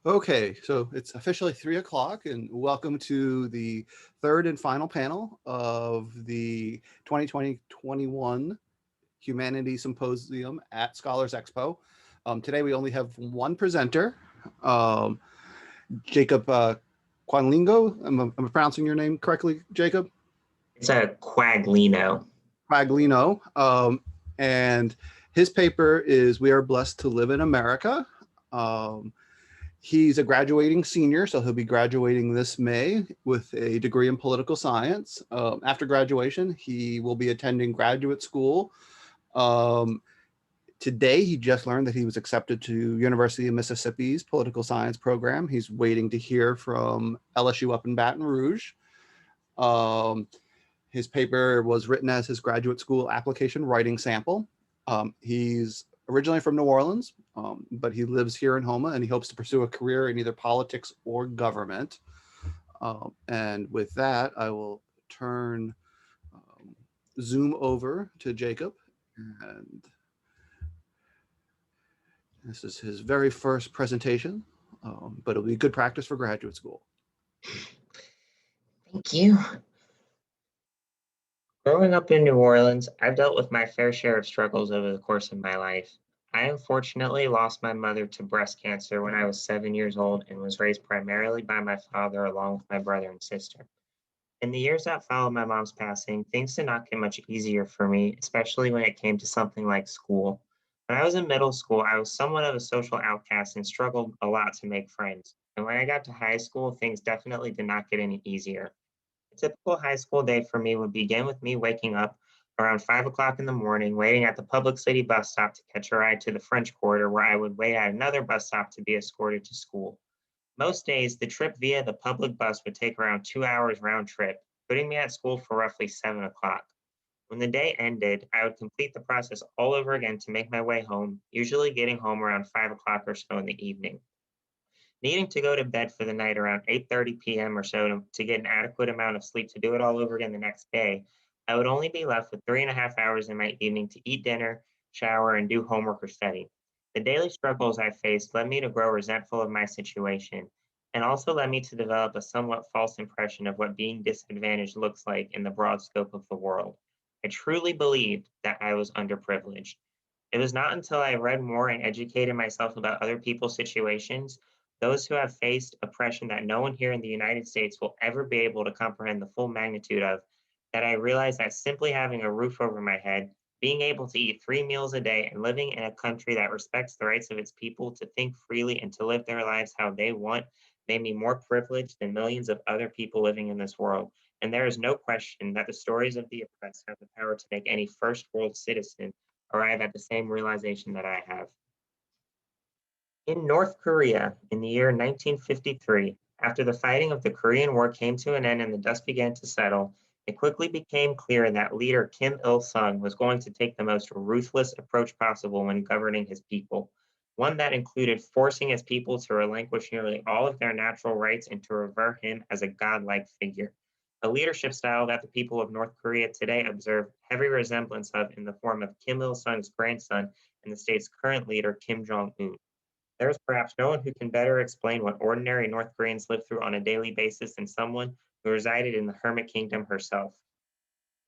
Okay, so it's officially 3 o'clock, and welcome to the third and final panel of the 2020-21 Humanities Symposium at Scholars Expo. Today we only have one presenter, um, Jacob Quaglino. I'm pronouncing your name correctly, Jacob? It's a Quaglino. Quaglino. And his paper is "We Are Blessed to Live in America." Um, He's a graduating senior, so he'll be graduating this May with a degree in political science. After graduation, he will be attending graduate school. Um, Today, he just learned that he was accepted to University of Mississippi's political science program. He's waiting to hear from LSU up in Baton Rouge. Um, his paper was written as his graduate school application writing sample. He's originally from New Orleans, but he lives here in Homa, and he hopes to pursue a career in either politics or government. And with that, I will turn Zoom over to Jacob. And this is his very first presentation, but it'll be good practice for graduate school. Thank you. Growing up in New Orleans, I've dealt with my fair share of struggles over the course of my life. I unfortunately lost my mother to breast cancer when I was 7 years old and was raised primarily by my father along with my brother and sister. In the years that followed my mom's passing, things did not get much easier for me, especially when it came to something like school. When I was in middle school, I was somewhat of a social outcast and struggled a lot to make friends. And when I got to high school, things definitely did not get any easier. A typical high school day for me would begin with me waking up around 5 o'clock in the morning, waiting at the public city bus stop to catch a ride to the French Quarter, where I would wait at another bus stop to be escorted to school. Most days, the trip via the public bus would take around 2 hours round trip, putting me at school for roughly 7 o'clock. When the day ended, I would complete the process all over again to make my way home, usually getting home around 5 o'clock or so in the evening. Needing to go to bed for the night around 8:30 p.m. or so to get an adequate amount of sleep to do it all over again the next day, I would only be left with 3.5 hours in my evening to eat dinner, shower, and do homework or study. The daily struggles I faced led me to grow resentful of my situation and also led me to develop a somewhat false impression of what being disadvantaged looks like in the broad scope of the world. I truly believed that I was underprivileged. It was not until I read more and educated myself about other people's situations, those who have faced oppression that no one here in the United States will ever be able to comprehend the full magnitude of, that I realized that simply having a roof over my head, being able to eat 3 meals a day, and living in a country that respects the rights of its people to think freely and to live their lives how they want made me more privileged than millions of other people living in this world. And there is no question that the stories of the oppressed have the power to make any first world citizen arrive at the same realization that I have. In North Korea, in the year 1953, after the fighting of the Korean War came to an end and the dust began to settle, it quickly became clear that leader Kim Il sung was going to take the most ruthless approach possible when governing his people, one that included forcing his people to relinquish nearly all of their natural rights and to revere him as a godlike figure. A leadership style that the people of North Korea today observe heavy resemblance of in the form of Kim Il sung's grandson and the state's current leader, Kim Jong un. There is perhaps no one who can better explain what ordinary North Koreans live through on a daily basis than someone who resided in the Hermit Kingdom herself.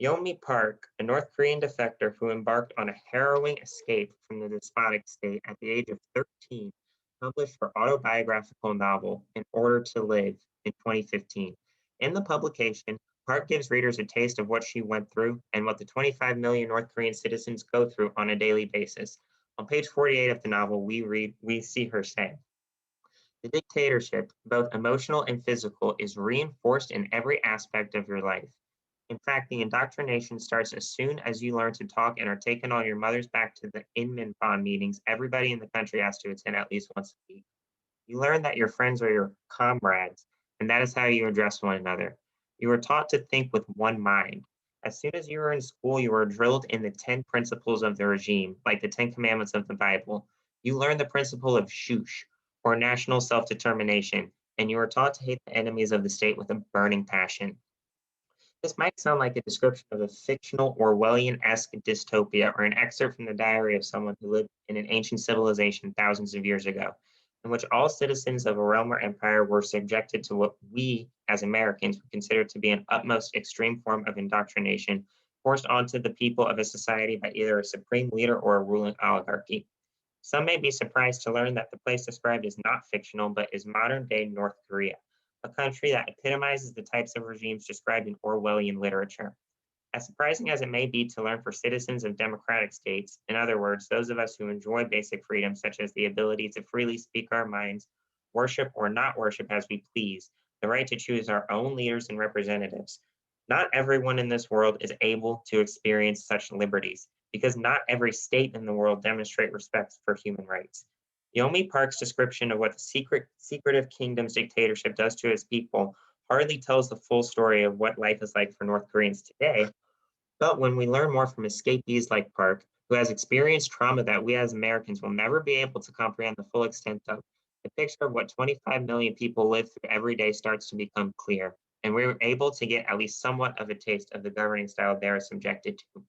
Yeonmi Park, a North Korean defector who embarked on a harrowing escape from the despotic state at the age of 13, published her autobiographical novel, In Order to Live, in 2015. In the publication, Park gives readers a taste of what she went through and what the 25 million North Korean citizens go through on a daily basis. On page 48 of the novel, we see her say, the dictatorship, both emotional and physical, is reinforced in every aspect of your life. In fact, the indoctrination starts as soon as you learn to talk and are taken on your mother's back to the Inminbon meetings everybody in the country has to attend at least once a week. You learn that your friends are your comrades, and that is how you address one another. You are taught to think with one mind. As soon as you are in school, you are drilled in the 10 principles of the regime, like the 10 commandments of the Bible. You learn the principle of shush, or national self determination, and you are taught to hate the enemies of the state with a burning passion. This might sound like a description of a fictional Orwellian-esque dystopia or an excerpt from the diary of someone who lived in an ancient civilization thousands of years ago. in which all citizens of a realm or empire were subjected to what we, as Americans, would consider to be an utmost extreme form of indoctrination forced onto the people of a society by either a supreme leader or a ruling oligarchy. Some may be surprised to learn that the place described is not fictional, but is modern day North Korea, a country that epitomizes the types of regimes described in Orwellian literature. As surprising as it may be to learn for citizens of democratic states, in other words, those of us who enjoy basic freedoms such as the ability to freely speak our minds, worship or not worship as we please, the right to choose our own leaders and representatives, not everyone in this world is able to experience such liberties because not every state in the world demonstrate respect for human rights. Yomi Park's description of what the secretive kingdom's dictatorship does to its people hardly tells the full story of what life is like for North Koreans today, but when we learn more from escapees like Park, who has experienced trauma that we as Americans will never be able to comprehend the full extent of, the picture of what 25 million people live through every day starts to become clear, and we're able to get at least somewhat of a taste of the governing style they are subjected to.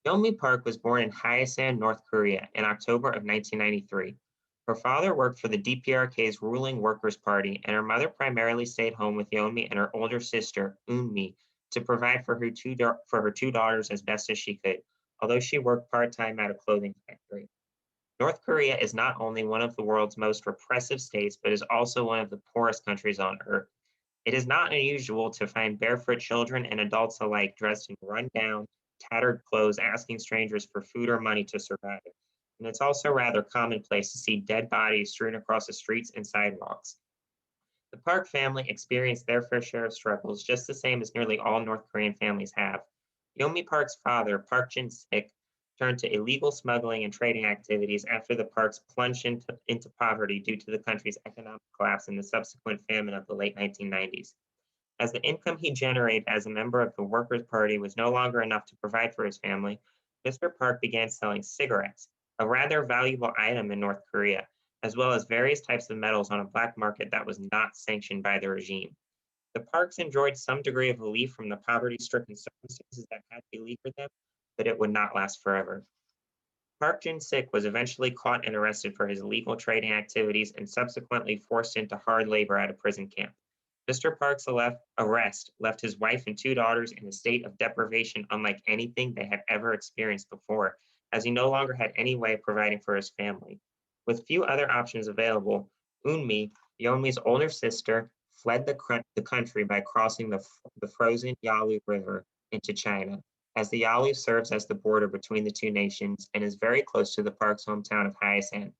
Yeonmi Park was born in Hyesan, North Korea in October of 1993. Her father worked for the DPRK's ruling Workers' Party, and her mother primarily stayed home with Yeonmi and her older sister, Eunmi, to provide for her two daughters as best as she could, although she worked part-time at a clothing factory. North Korea is not only one of the world's most repressive states, but is also one of the poorest countries on earth. It is not unusual to find barefoot children and adults alike dressed in run-down, tattered clothes asking strangers for food or money to survive. And it's also rather commonplace to see dead bodies strewn across the streets and sidewalks. The Park family experienced their fair share of struggles, just the same as nearly all North Korean families have. Yeonmi Park's father, Park Jin-sik, turned to illegal smuggling and trading activities after the Parks plunged into poverty due to the country's economic collapse and the subsequent famine of the late 1990s. As the income he generated as a member of the Workers' Party was no longer enough to provide for his family, Mr. Park began selling cigarettes, a rather valuable item in North Korea, as well as various types of metals on a black market that was not sanctioned by the regime. The Parks enjoyed some degree of relief from the poverty-stricken circumstances that had beleaguered them, but it would not last forever. Park Jin-sik was eventually caught and arrested for his illegal trading activities and subsequently forced into hard labor at a prison camp. Mr. Park's arrest left his wife and two daughters in a state of deprivation unlike anything they had ever experienced before, as he no longer had any way of providing for his family. With few other options available, Eunmi, Yeonmi's older sister, fled the country by crossing the frozen Yalu River into China, as the Yalu serves as the border between the two nations and is very close to the Park's hometown of Hyesan.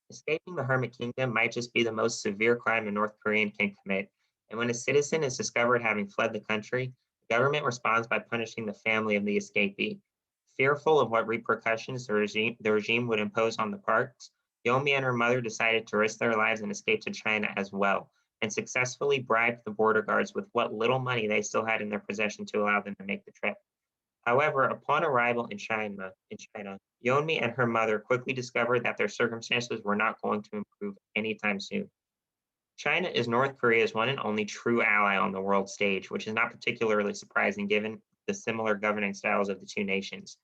Escaping the Hermit Kingdom might just be the most severe crime a North Korean can commit, and when a citizen is discovered having fled the country, the government responds by punishing the family of the escapee. Fearful of what repercussions the regime would impose on the Parks, Yomi and her mother decided to risk their lives and escape to China as well, and successfully bribed the border guards with what little money they still had in their possession to allow them to make the trip. However, upon arrival in China, Yeonmi and her mother quickly discovered that their circumstances were not going to improve anytime soon. China is North Korea's one and only true ally on the world stage, which is not particularly surprising given the similar governing styles of the two nations.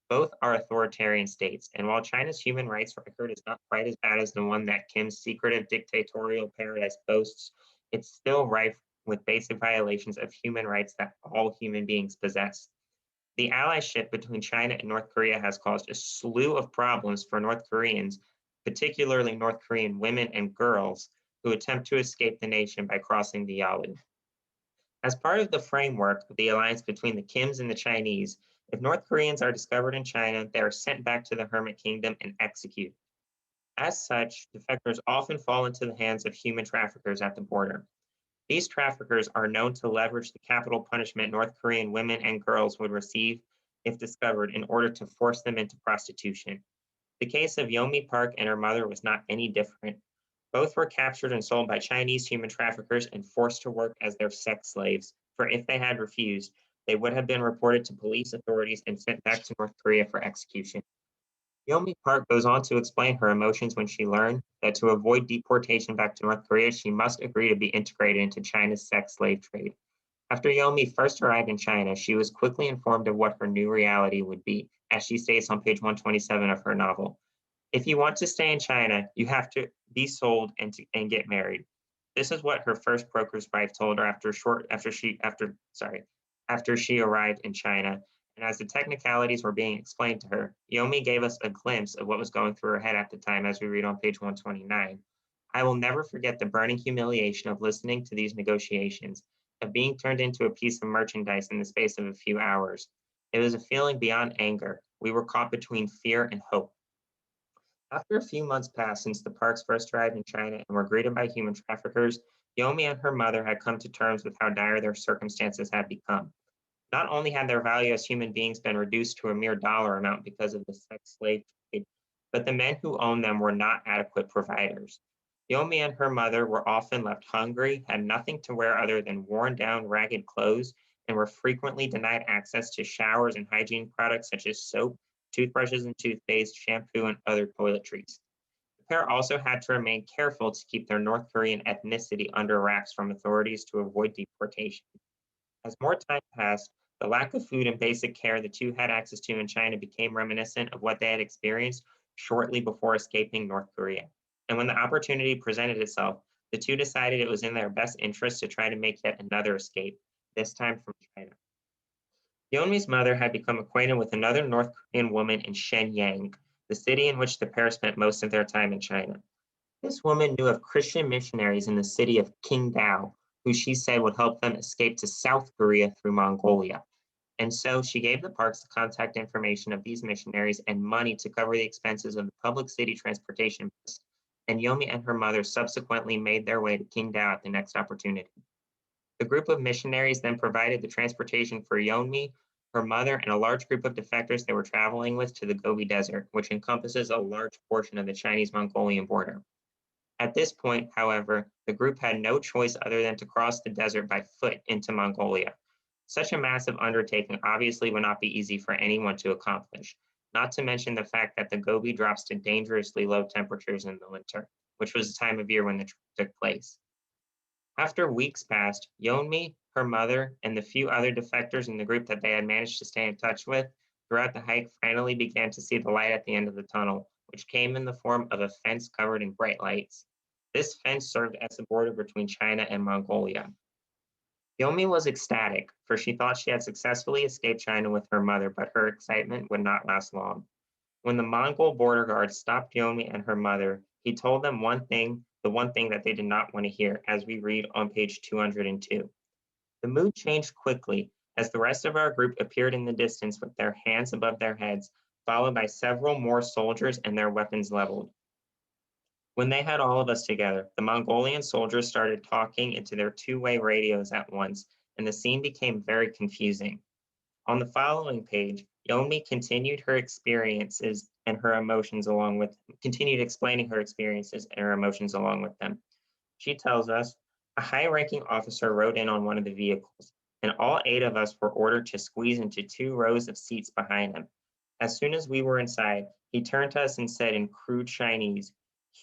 Both are authoritarian states, and while China's human rights record is not quite as bad as the one that Kim's secretive dictatorial paradise boasts, it's still rife with basic violations of human rights that all human beings possess. The allyship between China and North Korea has caused a slew of problems for North Koreans, particularly North Korean women and girls who attempt to escape the nation by crossing the Yalu. As part of the framework of the alliance between the Kims and the Chinese, if North Koreans are discovered in China, they are sent back to the Hermit Kingdom and executed. As such, defectors often fall into the hands of human traffickers at the border. These traffickers are known to leverage the capital punishment North Korean women and girls would receive if discovered in order to force them into prostitution. The case of Yomi Park and her mother was not any different. Both were captured and sold by Chinese human traffickers and forced to work as their sex slaves, for if they had refused, they would have been reported to police authorities and sent back to North Korea for execution. Yeonmi Park goes on to explain her emotions when she learned that to avoid deportation back to North Korea, she must agree to be integrated into China's sex slave trade. After Yeonmi first arrived in China, she was quickly informed of what her new reality would be, as she states on page 127 of her novel. If you want to stay in China, you have to be sold and get married. This is what her first broker's wife told her after she arrived in China. And as the technicalities were being explained to her, Yomi gave us a glimpse of what was going through her head at the time, as we read on page 129. I will never forget the burning humiliation of listening to these negotiations, of being turned into a piece of merchandise in the space of a few hours. It was a feeling beyond anger. We were caught between fear and hope. After a few months passed since the Parks first arrived in China and were greeted by human traffickers, Yomi and her mother had come to terms with how dire their circumstances had become. Not only had their value as human beings been reduced to a mere dollar amount because of the sex slave trade, but the men who owned them were not adequate providers. Yomi and her mother were often left hungry, had nothing to wear other than worn down, ragged clothes, and were frequently denied access to showers and hygiene products such as soap, toothbrushes and toothpaste, shampoo, and other toiletries. The pair also had to remain careful to keep their North Korean ethnicity under wraps from authorities to avoid deportation. As more time passed, the lack of food and basic care the two had access to in China became reminiscent of what they had experienced shortly before escaping North Korea. And when the opportunity presented itself, the two decided it was in their best interest to try to make yet another escape, this time from China. Yeonmi's mother had become acquainted with another North Korean woman in Shenyang, the city in which the pair spent most of their time in China. This woman knew of Christian missionaries in the city of Qingdao, who she said would help them escape to South Korea through Mongolia. And so she gave the Parks the contact information of these missionaries and money to cover the expenses of the public city transportation bus. And Yomi and her mother subsequently made their way to Qingdao at the next opportunity. The group of missionaries then provided the transportation for Yeonmi, her mother, and a large group of defectors they were traveling with to the Gobi Desert, which encompasses a large portion of the Chinese-Mongolian border. At this point, however, the group had no choice other than to cross the desert by foot into Mongolia. Such a massive undertaking obviously would not be easy for anyone to accomplish, not to mention the fact that the Gobi drops to dangerously low temperatures in the winter, which was the time of year when the trip took place. After weeks passed, Yeonmi, her mother, and the few other defectors in the group that they had managed to stay in touch with throughout the hike finally began to see the light at the end of the tunnel, which came in the form of a fence covered in bright lights. This fence served as a border between China and Mongolia. Yeonmi was ecstatic, for she thought she had successfully escaped China with her mother, but her excitement would not last long. When the Mongol border guard stopped Yeonmi and her mother, he told them the one thing that they did not want to hear, as we read on page 202. The mood changed quickly as the rest of our group appeared in the distance with their hands above their heads, followed by several more soldiers and their weapons leveled. When they had all of us together, the Mongolian soldiers started talking into their two-way radios at once, and the scene became very confusing. On the following page, Yomi continued explaining her experiences and her emotions along with them. She tells us, a high-ranking officer rode in on one of the vehicles, and all 8 of us were ordered to squeeze into 2 rows of seats behind him. As soon as we were inside, he turned to us and said in crude Chinese,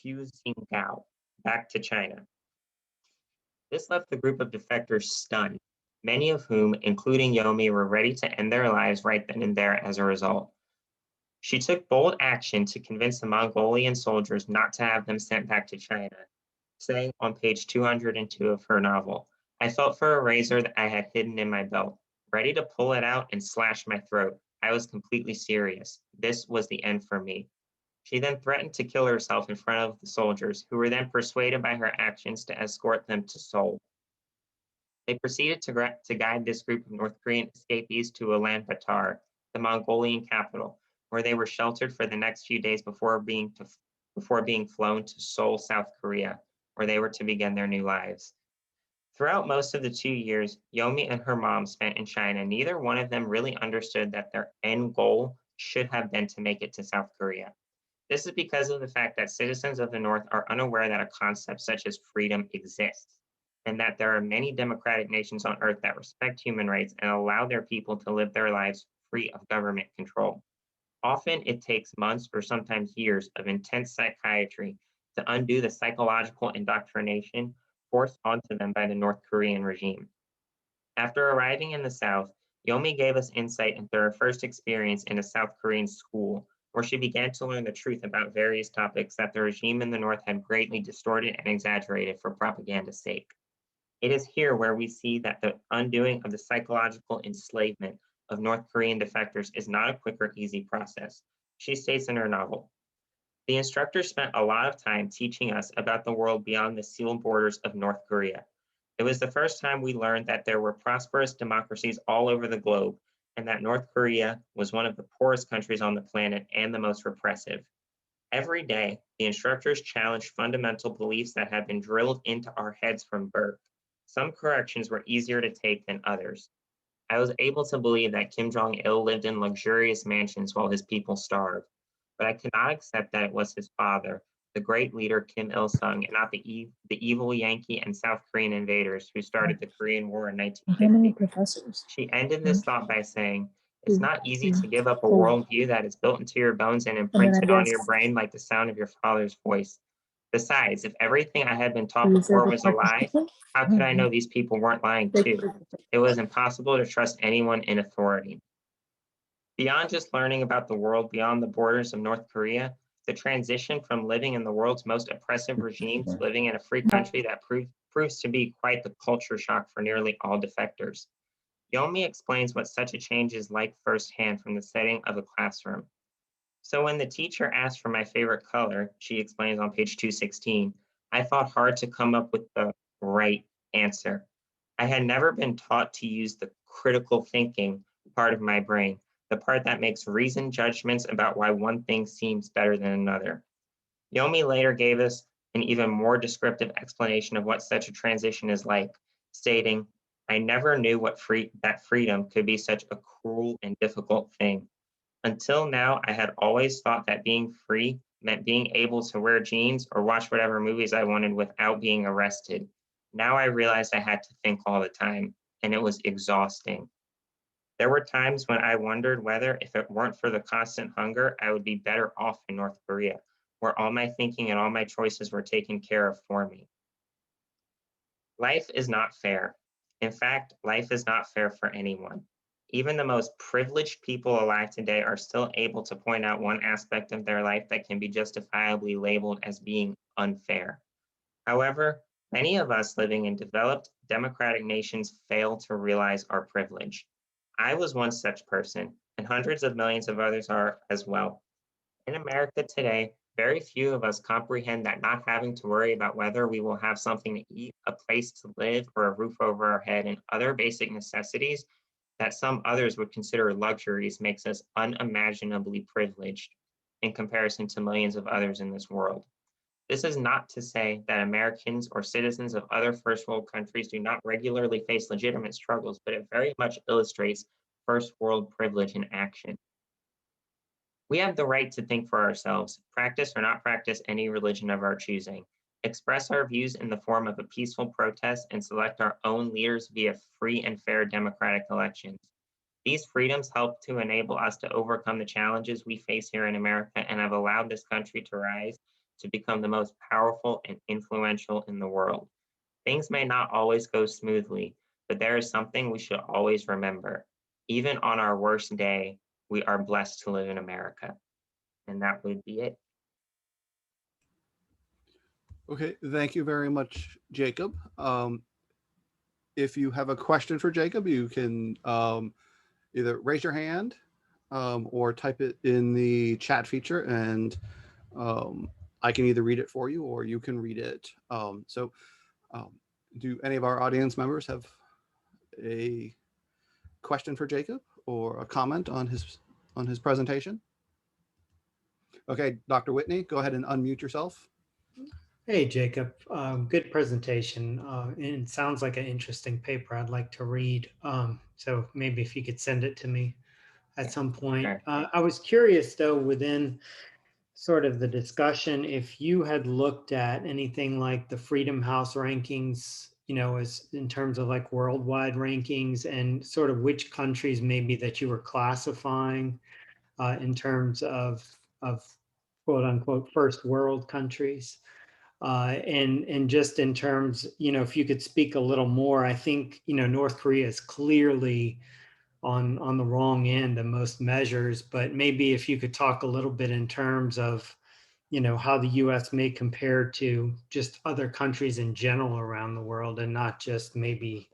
Hu Xingao, back to China. This left the group of defectors stunned, many of whom, including Yomi, were ready to end their lives right then and there as a result. She took bold action to convince the Mongolian soldiers not to have them sent back to China, saying on page 202 of her novel, I felt for a razor that I had hidden in my belt, ready to pull it out and slash my throat. I was completely serious. This was the end for me. She then threatened to kill herself in front of the soldiers, who were then persuaded by her actions to escort them to Seoul. They proceeded to guide this group of North Korean escapees to Ulaanbaatar, the Mongolian capital, where they were sheltered for the next few days before being flown to Seoul, South Korea, where they were to begin their new lives. Throughout most of the 2 years Yomi and her mom spent in China, neither one of them really understood that their end goal should have been to make it to South Korea. This is because of the fact that citizens of the North are unaware that a concept such as freedom exists, and that there are many democratic nations on earth that respect human rights and allow their people to live their lives free of government control. Often it takes months or sometimes years of intense psychiatry to undo the psychological indoctrination forced onto them by the North Korean regime. After arriving in the South, Yomi gave us insight into her first experience in a South Korean school, where she began to learn the truth about various topics that the regime in the North had greatly distorted and exaggerated for propaganda's sake. It is here where we see that the undoing of the psychological enslavement of North Korean defectors is not a quick or easy process. She states in her novel, the instructor spent a lot of time teaching us about the world beyond the sealed borders of North Korea. It was the first time we learned that there were prosperous democracies all over the globe and that North Korea was one of the poorest countries on the planet and the most repressive. Every day, the instructors challenged fundamental beliefs that had been drilled into our heads from birth. Some corrections were easier to take than others. I was able to believe that Kim Jong il lived in luxurious mansions while his people starved, but I could not accept that it was his father, the great leader Kim Il sung, and not the evil Yankee and South Korean invaders who started the Korean War in How many 1950. professors? She ended this thought by saying, it's Two, not easy three, to give up a four. worldview that is built into your bones and And then I imprinted on guess your brain like the sound of your father's voice. Besides, if everything I had been taught is there before the was a lie, participant? how could I know these people weren't lying too? It was impossible to trust anyone in authority. Beyond just learning about the world beyond the borders of North Korea, the transition from living in the world's most oppressive regime to living in a free country that proves to be quite the culture shock for nearly all defectors. Yomi explains what such a change is like firsthand from the setting of a classroom. So when the teacher asked for my favorite color, she explains on page 216, I fought hard to come up with the right answer. I had never been taught to use the critical thinking part of my brain, the part that makes reasoned judgments about why one thing seems better than another. Yomi later gave us an even more descriptive explanation of what such a transition is like, stating, I never knew that freedom could be such a cruel and difficult thing. Until now, I had always thought that being free meant being able to wear jeans or watch whatever movies I wanted without being arrested. Now I realized I had to think all the time, and it was exhausting. There were times when I wondered whether, if it weren't for the constant hunger, I would be better off in North Korea, where all my thinking and all my choices were taken care of for me. Life is not fair. In fact, life is not fair for anyone. Even the most privileged people alive today are still able to point out one aspect of their life that can be justifiably labeled as being unfair. However, many of us living in developed democratic nations fail to realize our privilege. I was one such person, and hundreds of millions of others are as well. In America today, very few of us comprehend that not having to worry about whether we will have something to eat, a place to live, or a roof over our head, and other basic necessities that some others would consider luxuries makes us unimaginably privileged in comparison to millions of others in this world. This is not to say that Americans or citizens of other first world countries do not regularly face legitimate struggles, but it very much illustrates first world privilege in action. We have the right to think for ourselves, practice or not practice any religion of our choosing, express our views in the form of a peaceful protest, and select our own leaders via free and fair democratic elections. These freedoms help to enable us to overcome the challenges we face here in America and have allowed this country to rise to become the most powerful and influential in the world. Things may not always go smoothly, but there is something we should always remember. Even on our worst day, we are blessed to live in America. And that would be it. Okay, thank you very much, Jacob. If you have a question for Jacob, you can either raise your hand or type it in the chat feature, and I can either read it for you or you can read it. Do any of our audience members have a question for Jacob or a comment on his presentation? Okay, Dr. Whitney, go ahead and unmute yourself. Hey, Jacob. Good presentation. And it sounds like an interesting paper I'd like to read. So maybe if you could send it to me at some point. Sure. I was curious, though, within sort of the discussion, if you had looked at anything like the Freedom House rankings, as in terms of like worldwide rankings, and sort of which countries maybe that you were classifying in terms of quote unquote first world countries. And just in terms, if you could speak a little more, I think, North Korea is clearly on the wrong end of most measures. But maybe if you could talk a little bit in terms of, how the US may compare to just other countries in general around the world, and not just maybe,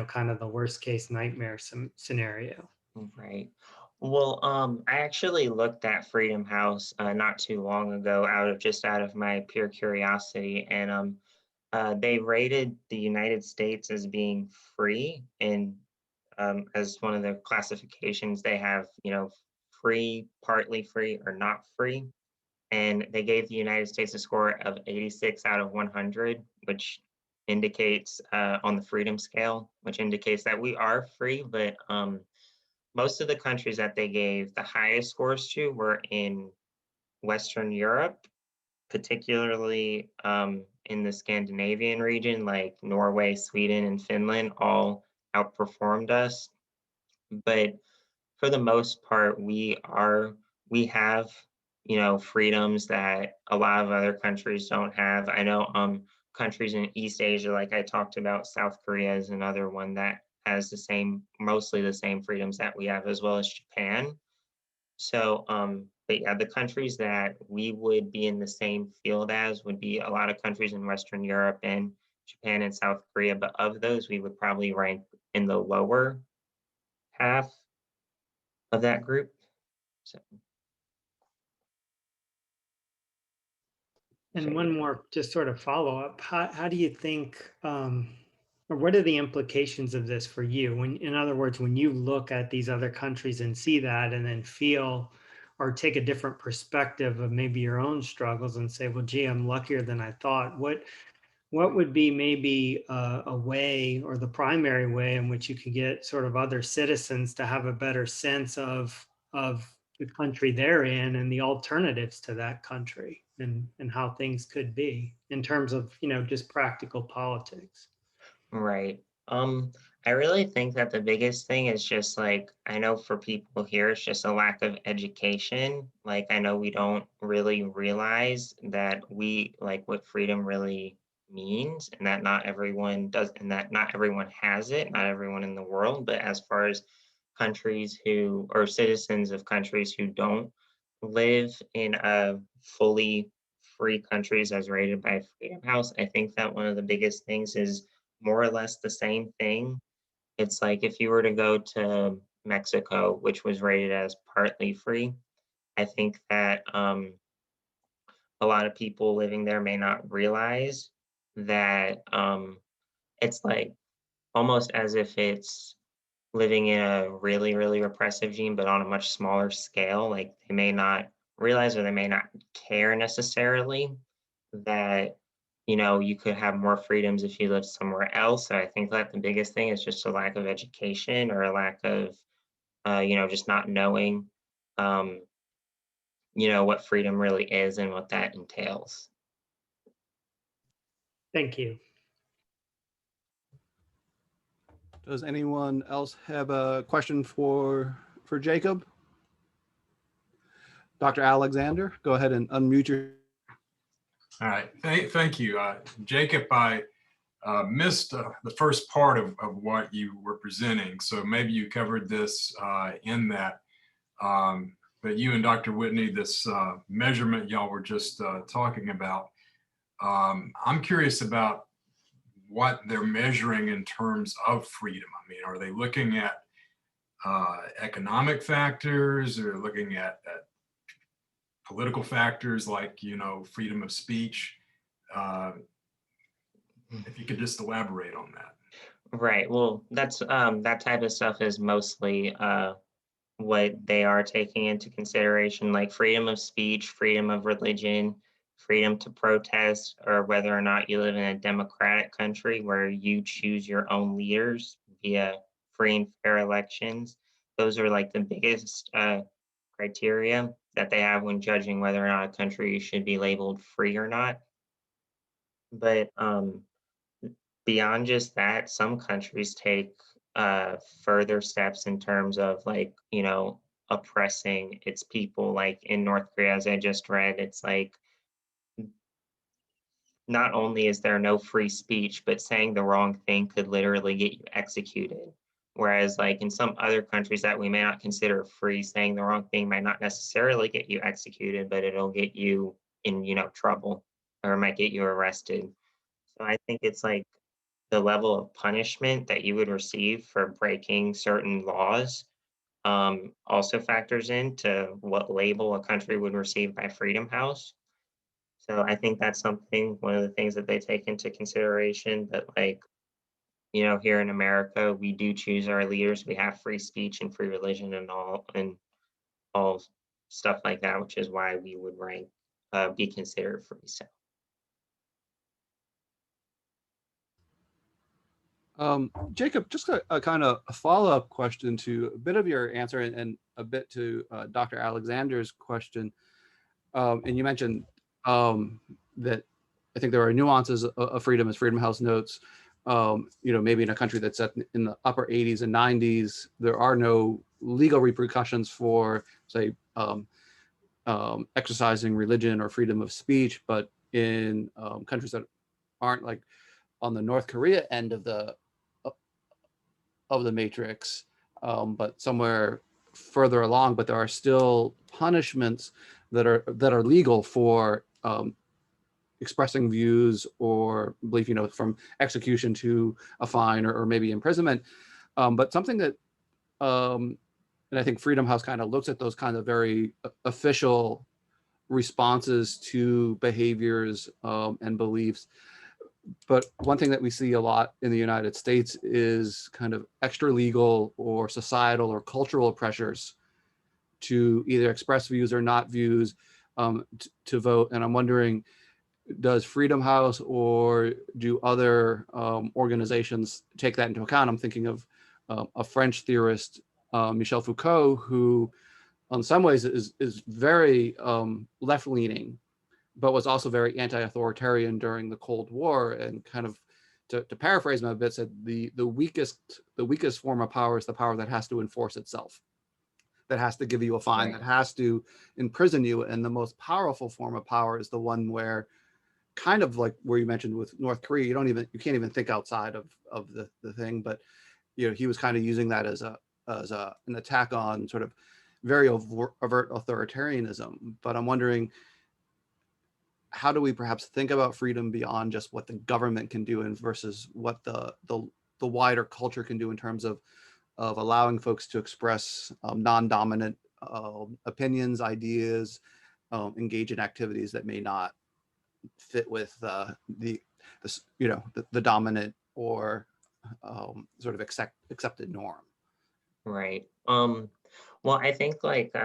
kind of the worst case nightmare scenario. Right. Well, I actually looked at Freedom House not too long ago, out of my pure curiosity, and they rated the United States as being free, and as one of the classifications they have, free, partly free, or not free. And they gave the United States a score of 86 out of 100, which indicates on the freedom scale, which indicates that we are free. But most of the countries that they gave the highest scores to were in Western Europe, particularly in the Scandinavian region, like Norway, Sweden, and Finland, all outperformed us. But for the most part, we have, freedoms that a lot of other countries don't have. I know countries in East Asia, like I talked about, South Korea is another one that has mostly the same freedoms that we have, as well as Japan. So, but yeah, the countries that we would be in the same field as would be a lot of countries in Western Europe and Japan and South Korea. But of those, we would probably rank in the lower half of that group. So, And so one more just sort of follow up. How do you think, or what are the implications of this for you? In other words, when you look at these other countries and see that, and then feel or take a different perspective of maybe your own struggles and say, well, gee, I'm luckier than I thought. What would be maybe a way, or the primary way, in which you can get sort of other citizens to have a better sense of the country they're in and the alternatives to that country, and how things could be in terms of, just practical politics? right. I really think that the biggest thing is just like, I know for people here, it's just a lack of education. Like, I know we don't really realize that like what freedom really means, and that not everyone does, and that not everyone has it, not everyone in the world. But as far as countries who, or citizens of countries who don't live in a fully free countries as rated by Freedom House, I think that one of the biggest things is more or less the same thing. It's like if you were to go to Mexico, which was rated as partly free, I think that a lot of people living there may not realize that it's like almost as if it's living in a really, really repressive regime, but on a much smaller scale. Like they may not realize, or they may not care necessarily that, you could have more freedoms if you lived somewhere else. So I think that the biggest thing is just a lack of education, or a lack of, just not knowing, um, what freedom really is and what that entails. Thank you. Does anyone else have a question for Jacob? Dr. Alexander, go ahead and unmute your. All right, thank you. Jacob, I missed the first part of what you were presenting, so maybe you covered this in that. But you and Dr. Whitney, this measurement y'all were just talking about, I'm curious about what they're measuring in terms of freedom. I mean, are they looking at economic factors, or looking at political factors like, freedom of speech? If you could just elaborate on that. Right. Well, that's that type of stuff is mostly what they are taking into consideration, like freedom of speech, freedom of religion, freedom to protest, or whether or not you live in a democratic country where you choose your own leaders via free and fair elections. Those are like the biggest criteria that they have when judging whether or not a country should be labeled free or not. But beyond just that, some countries take further steps in terms of, like, oppressing its people. Like in North Korea, as I just read, it's like not only is there no free speech, but saying the wrong thing could literally get you executed. Whereas like in some other countries that we may not consider free, saying the wrong thing might not necessarily get you executed, but it'll get you in, trouble, or it might get you arrested. So I think it's like the level of punishment that you would receive for breaking certain laws also factors into what label a country would receive by Freedom House. So I think that's something, one of the things that they take into consideration. But like, here in America, we do choose our leaders. We have free speech and free religion and all stuff like that, which is why we would be considered free. So Jacob, just a kind of a follow-up question to a bit of your answer and a bit to Dr. Alexander's question. And you mentioned that I think there are nuances of freedom, as Freedom House notes. Maybe in a country that's set in the upper 80s and 90s, there are no legal repercussions for, say, exercising religion or freedom of speech. But in countries that aren't like on the North Korea end of the matrix, but somewhere further along, but there are still punishments that are legal for expressing views or belief, from execution to a fine or maybe imprisonment. But something that, and I think Freedom House kind of looks at those kind of very official responses to behaviors and beliefs. But one thing that we see a lot in the United States is kind of extra legal or societal or cultural pressures to either express views or not views, to vote. And I'm wondering, does Freedom House or do other organizations take that into account? I'm thinking of a French theorist, Michel Foucault, who in some ways is very left-leaning, but was also very anti-authoritarian during the Cold War, and kind of, to paraphrase him a bit, said the weakest form of power is the power that has to enforce itself, that has to give you a fine, right, that has to imprison you. And the most powerful form of power is the one where, kind of like where you mentioned with North Korea, you can't even think outside of the thing. But he was kind of using that as an attack on sort of very overt authoritarianism. But I'm wondering, how do we perhaps think about freedom beyond just what the government can do, and versus what the wider culture can do in terms of allowing folks to express non-dominant opinions, ideas, engage in activities that may not fit with the dominant or sort of accepted norm. right. Well, I think like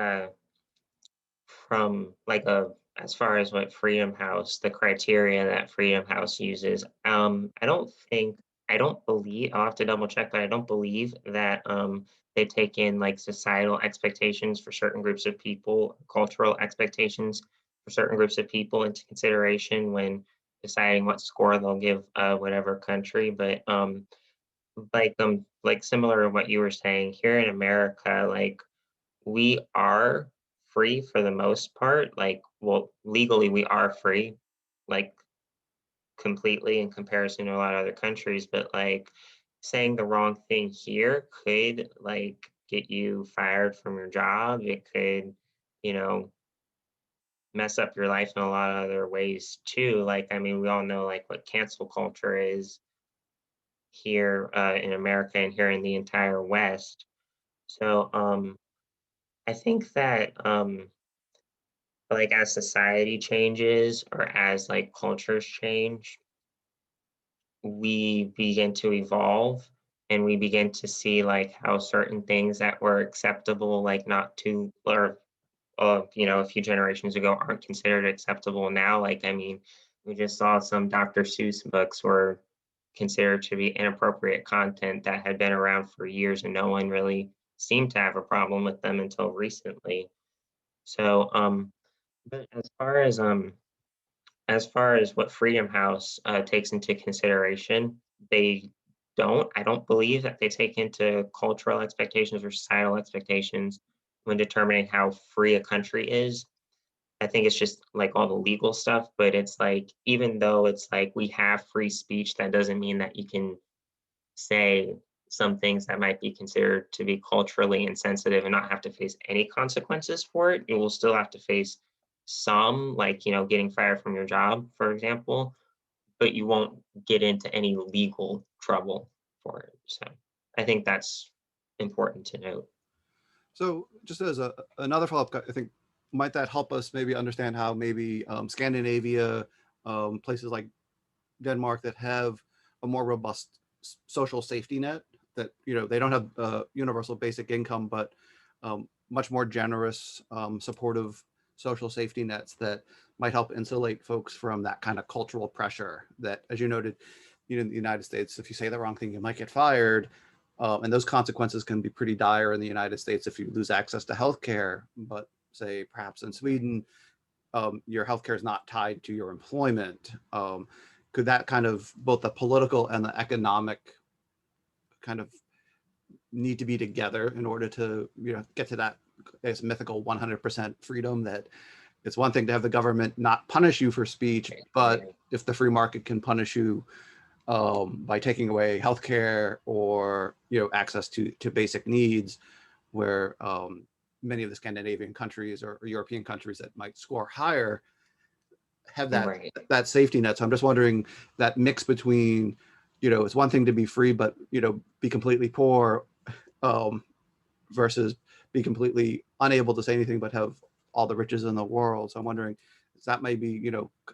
from like a as far as what Freedom House, the criteria that Freedom House uses, I don't believe, I'll have to double check, but I don't believe that they take in like societal expectations for certain groups of people, cultural expectations for certain groups of people into consideration when deciding what score they'll give whatever country. But like similar to what you were saying, here in America, like we are free for the most part. Like, well, legally we are free, like completely in comparison to a lot of other countries. But like saying the wrong thing here could like get you fired from your job. It could, you know, mess up your life in a lot of other ways too. Like, I mean, we all know like what cancel culture is here in America and here in the entire West. So I think that like as society changes or as like cultures change, we begin to evolve and we begin to see like how certain things that were acceptable like not too or a few generations ago aren't considered acceptable now. Like, I mean, we just saw some Dr. Seuss books were considered to be inappropriate content that had been around for years and no one really seemed to have a problem with them until recently. So but as far as what Freedom House takes into consideration, they don't. I don't believe that they take into cultural expectations or societal expectations when determining how free a country is. I think it's just like all the legal stuff, but it's like even though it's like we have free speech, that doesn't mean that you can say some things that might be considered to be culturally insensitive and not have to face any consequences for it. You will still have to face some, like, getting fired from your job, for example, but you won't get into any legal trouble for it. So I think that's important to note. So just as another follow-up, I think, might that help us maybe understand how maybe Scandinavia, places like Denmark that have a more robust social safety net, that, they don't have universal basic income, but much more generous, supportive social safety nets that might help insulate folks from that kind of cultural pressure that, as you noted, in the United States, if you say the wrong thing, you might get fired. And those consequences can be pretty dire in the United States if you lose access to healthcare. But say perhaps in Sweden, your healthcare is not tied to your employment. Could that kind of, both the political and the economic kind of, need to be together in order to get to that, I guess, mythical 100% freedom? That it's one thing to have the government not punish you for speech, but if the free market can punish you by taking away healthcare or access to basic needs, where many of the Scandinavian countries or European countries that might score higher have that safety net. So I'm just wondering, that mix between, it's one thing to be free, but be completely poor, versus be completely unable to say anything but have all the riches in the world. So I'm wondering, is that maybe,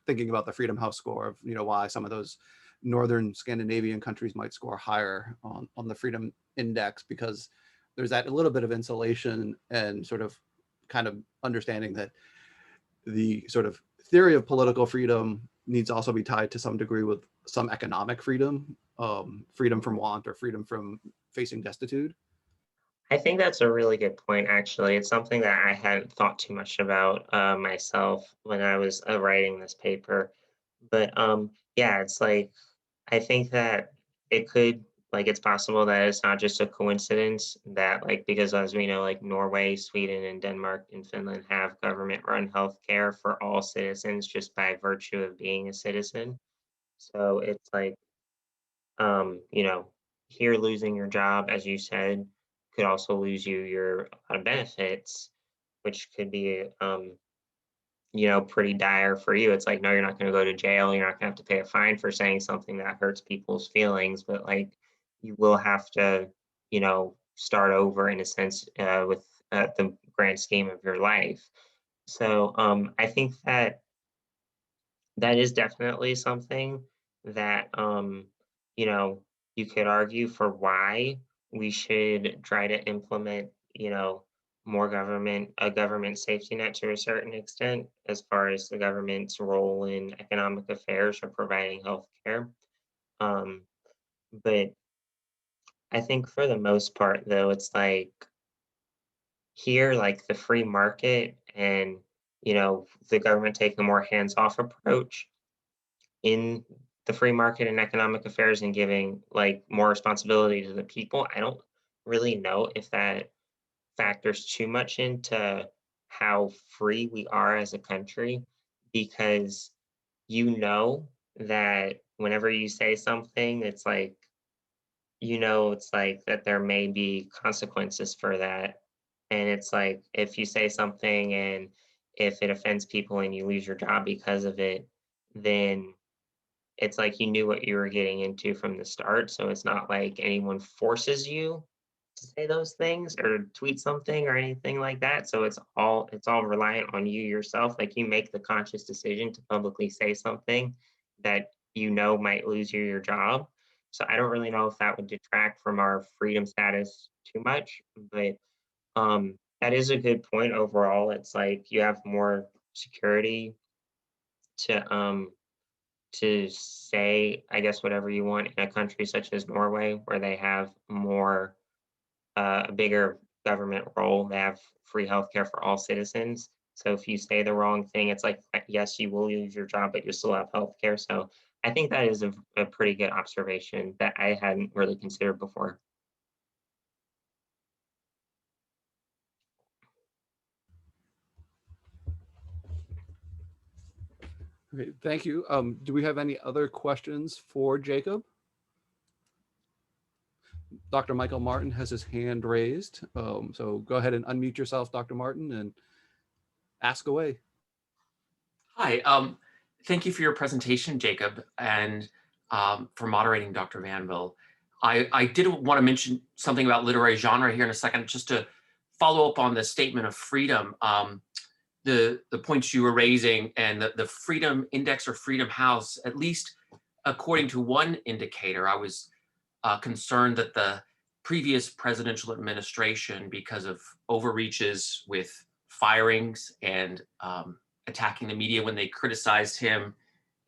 thinking about the Freedom House score of, why some of those northern Scandinavian countries might score higher on the freedom index, because there's that a little bit of insulation and sort of kind of understanding that the sort of theory of political freedom needs to also be tied to some degree with some economic freedom, freedom from want or freedom from facing destitute. I think that's a really good point, actually. It's something that I hadn't thought too much about myself when I was writing this paper. But yeah, it's like, I think that it could, like, it's possible that it's not just a coincidence that, like, because as we know, like Norway, Sweden, and Denmark and Finland have government-run healthcare for all citizens just by virtue of being a citizen. So it's like, you know, here losing your job, as you said, could also lose you your benefits, which could be, pretty dire for you. It's like, no, you're not going to go to jail. You're not going to have to pay a fine for saying something that hurts people's feelings, but like, you will have to, start over in a sense with the grand scheme of your life. So I think that that is definitely something that you know you could argue for why we should try to implement more government safety net to a certain extent as far as the government's role in economic affairs or providing health care. um, but I think for the most part though, it's like here, like the free market and the government taking a more hands-off approach in the free market and economic affairs and giving like more responsibility to the people. I don't really know if that factors too much into how free we are as a country, because that whenever you say something, it's like that there may be consequences for that. And it's like if you say something and if it offends people and you lose your job because of it, then it's like you knew what you were getting into from the start. So it's not like anyone forces you to say those things or tweet something or anything like that. So it's all reliant on you yourself. Like you make the conscious decision to publicly say something that might lose you your job. So I don't really know if that would detract from our freedom status too much, but that is a good point overall. It's like you have more security to say, I guess, whatever you want in a country such as Norway, where they have a bigger government role. They have free healthcare for all citizens. So if you say the wrong thing, it's like, yes, you will lose your job, but you still have healthcare. So I think that is a pretty good observation that I hadn't really considered before. Okay, thank you. Do we have any other questions for Jacob? Dr. Michael Martin has his hand raised. So go ahead and unmute yourself, Dr. Martin, and ask away. Hi, thank you for your presentation, Jacob, and for moderating Dr. Vanville. I did want to mention something about literary genre here in a second, just to follow up on the statement of freedom, the points you were raising, and the Freedom Index or Freedom House. At least according to one indicator, I was concerned that the previous presidential administration, because of overreaches with firings and attacking the media when they criticized him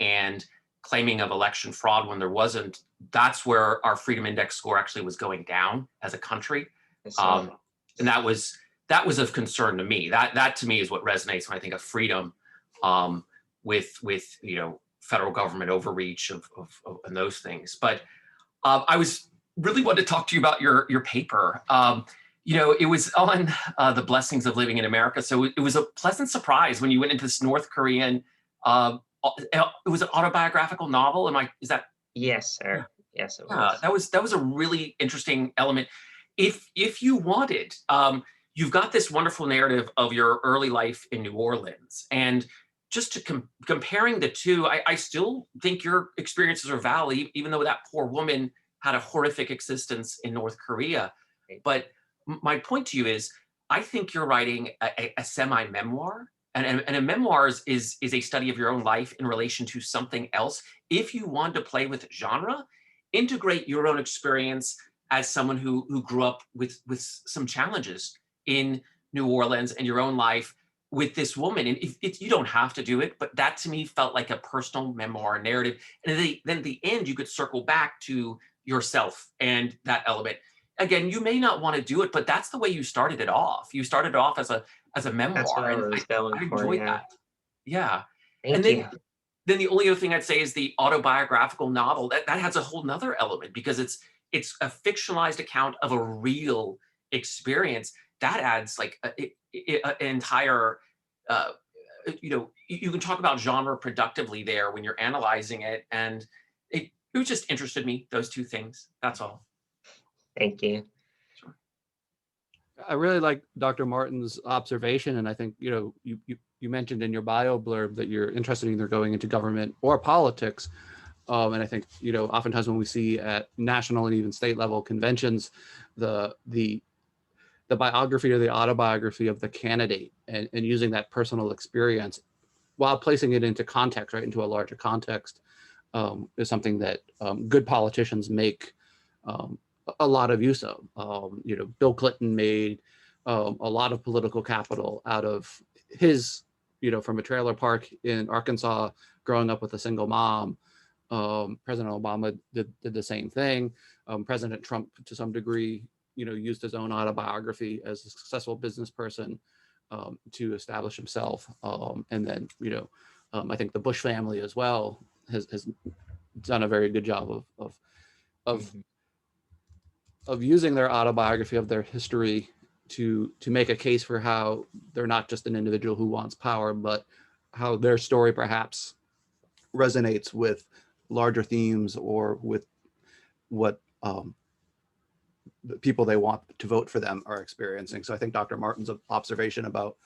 and claiming of election fraud when there wasn't, that's where our Freedom Index score actually was going down as a country. And that was of concern to me. That to me is what resonates when I think of freedom, with federal government overreach and those things. But I was really wanted to talk to you about your paper. It was on the blessings of living in America. So it was a pleasant surprise when you went into this North Korean. It was an autobiographical novel. Is that? Yes, sir. Yes, it was. That was a really interesting element. If you wanted, you've got this wonderful narrative of your early life in New Orleans, and just to comparing the two, I still think your experiences are valid, even though that poor woman had a horrific existence in North Korea. But my point to you is, I think you're writing a semi-memoir, and a memoir is a study of your own life in relation to something else. If you want to play with genre, integrate your own experience as someone who grew up with some challenges in New Orleans and your own life with this woman. And if you don't have to do it, but that to me felt like a personal memoir narrative. And then at the end, you could circle back to yourself and that element. Again, you may not want to do it, but that's the way you started it off. You started off as a memoir. That's what I was going I for. enjoyed Yeah. that. Yeah. Thank you. Then the only other thing I'd say is the autobiographical novel. That has a whole nother element, because it's a fictionalized account of a real experience. That adds like an entire, you can talk about genre productively there when you're analyzing it. And it just interested me, those two things. That's all. Thank you. Sure. I really like Dr. Martin's observation, and I think you mentioned in your bio blurb that you're interested in either going into government or politics. And I think oftentimes when we see at national and even state level conventions, the biography or the autobiography of the candidate, and using that personal experience while placing it into context, right, into a larger context, is something that good politicians make a lot of use of. Bill Clinton made a lot of political capital out of his, from a trailer park in Arkansas, growing up with a single mom. President Obama did the same thing. President Trump, to some degree, used his own autobiography as a successful business person to establish himself. And then, I think the Bush family as well has done a very good job of using their autobiography of their history to make a case for how they're not just an individual who wants power, but how their story perhaps resonates with larger themes or with what the people they want to vote for them are experiencing. So I think Dr. Martin's observation about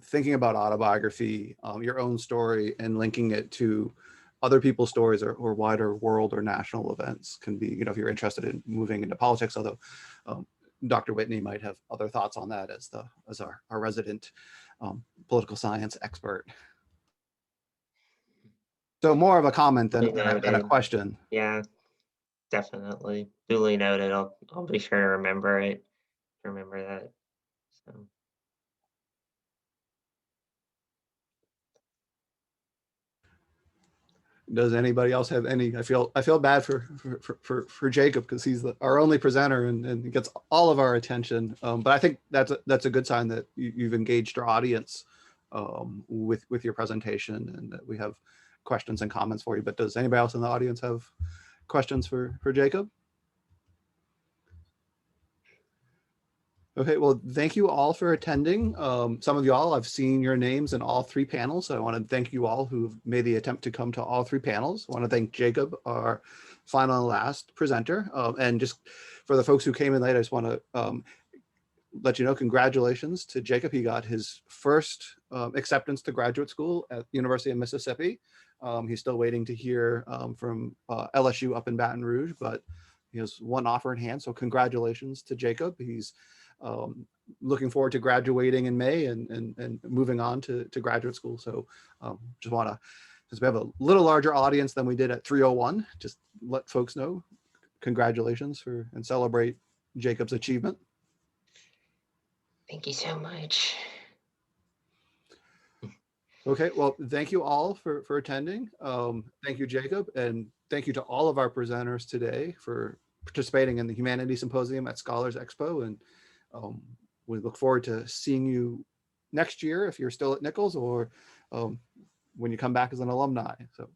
thinking about autobiography, your own story, and linking it to other people's stories or wider world or national events can be, if you're interested in moving into politics, although Dr. Whitney might have other thoughts on that as our resident political science expert. So more of a comment than a question. Yeah, definitely. Duly noted. I'll be sure to remember it. Remember that. So. Does anybody else have any? I feel bad for Jacob, because he's our only presenter and he gets all of our attention. But I think that's a good sign that you've engaged our audience with your presentation, and that we have questions and comments for you. But does anybody else in the audience have questions for Jacob? Okay, well, thank you all for attending. Some of you all, I've seen your names in all three panels, so I want to thank you all who've made the attempt to come to all three panels. I want to thank Jacob, our final and last presenter. And just for the folks who came in late, I just want to let you know, congratulations to Jacob. He got his first acceptance to graduate school at the University of Mississippi. He's still waiting to hear from LSU up in Baton Rouge, but he has one offer in hand. So congratulations to Jacob. He's looking forward to graduating in May and moving on to graduate school. So just want to, since we have a little larger audience than we did at 301, just let folks know, congratulations and celebrate Jacob's achievement. Thank you so much. Okay, well, thank you all for attending. Thank you, Jacob, and thank you to all of our presenters today for participating in the Humanities Symposium at Scholars Expo. And we look forward to seeing you next year if you're still at Nicholls, or when you come back as an alumni. So